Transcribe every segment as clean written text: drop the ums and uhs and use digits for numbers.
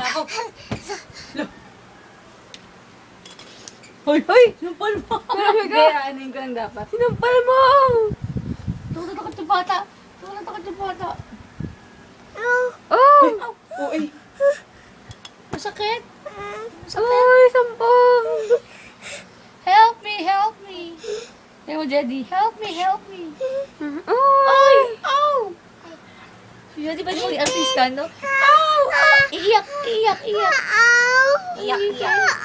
Ako. Hoy, hoy! Sinampal mo! Hindi, anin ko lang dapat. Sinampal mo! Tumatakot yung bata! Tumatakot yung bata! Oh! Oh, ay! Masakit! Ay, sampal! Help me! Help me! Sabi mo, Jedy, help me! Help me! Ay! Ow! Si Jedy ba yung maging artista, no? Ow! Iiyak! Iiyak! Iiyak! Iiyak! Iiyak!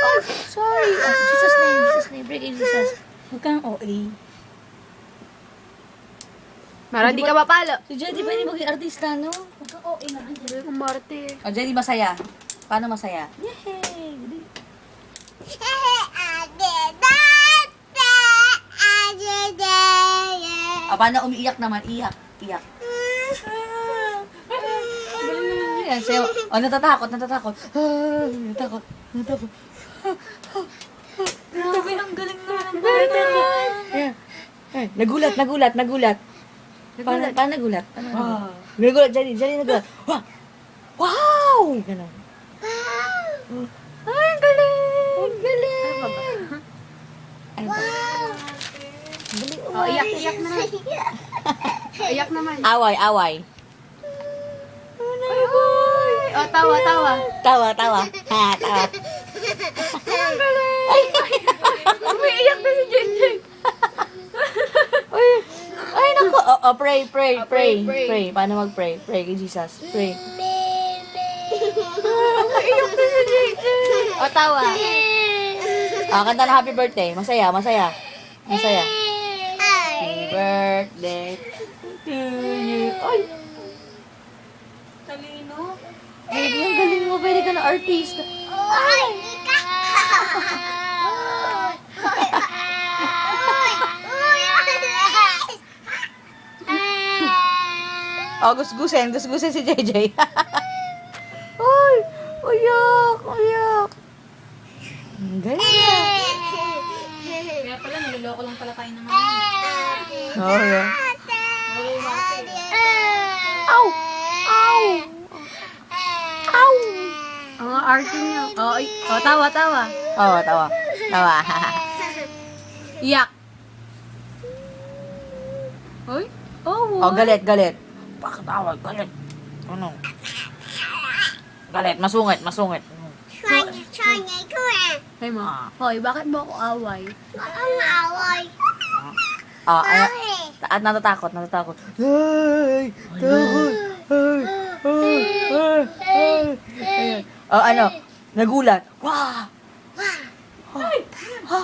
Oh, sorry. Oh, Jesus name, Jesus name. Break in Jesus. Huwag kang OA. Mara, di ka mapalo. Si Jedy ba yung maging artista, no? Huwag kang OA naman. Umarte. O, Jedy, masaya. Paano masaya? Yay! Paano umiiyak naman? Iyak. Iyak. Yan, sayo. O, natatakot, natatakot. Natatakot, natatakot. Grabe, ang galing naman ang bata. Ayan. Ay, nagulat, nagulat, nagulat. Paano nagulat? Nagulat, Jedy, Jedy nagulat. Wow! Wow! Ganun. Ay, ang galing! Ang galing! Ano ba? Galing, Oh, iyak, iyak na. Iyak naman. Away, away. Oh, tawa, tawa. Tawa, tawa. Ha, tawa. Ang galing. Umiiyak na si Jenjen. Ay, ay, naku. Oh, pray, pray, Oh, pray, pray, pray. pray. Paano mag-pray? Pray kay Jesus. Pray. Umiiyak na si Jenjen. Oh, tawa. Kanta na happy birthday. Masaya, masaya. Masaya. Happy birthday to you. Ay, Talino. baby, ang galing mo. Pwede ka na artist. Oh, gusgusin. Gusgusin si JJ. Ay, uyak, uyak. Ang galing niya. Kaya pala, niloloko lang pala tayo ng mga. Oh, yeah. Umarte. Ow! Ow! Ow! Ang arte niya. Oh, oh, tawa, tawa. Oh, tawa. Tawa. Iyak. Hoy? Oh, Oh, galit, galit. Bakit away? Galit. Ano? Galit, masungit, masungit. Hey, mo. Ah. Hoy, bakit mo ako away? Ah, ay, natatakot, natatakot. Ay, takot. Ay, ay, ay, ay. Oh, ano? Nagulat. Wow! Ay! Ha?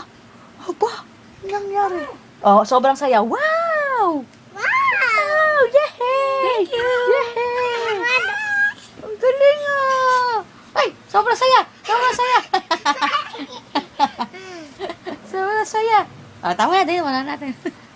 Aba! Ano nangyari? Oh, sobrang saya. Wow! Wow! Yay! Thank you! Yay! Ang galing ah! Ay! Sobrang saya! Sobrang saya! Sobrang saya! Ah, tama na din. Wala natin.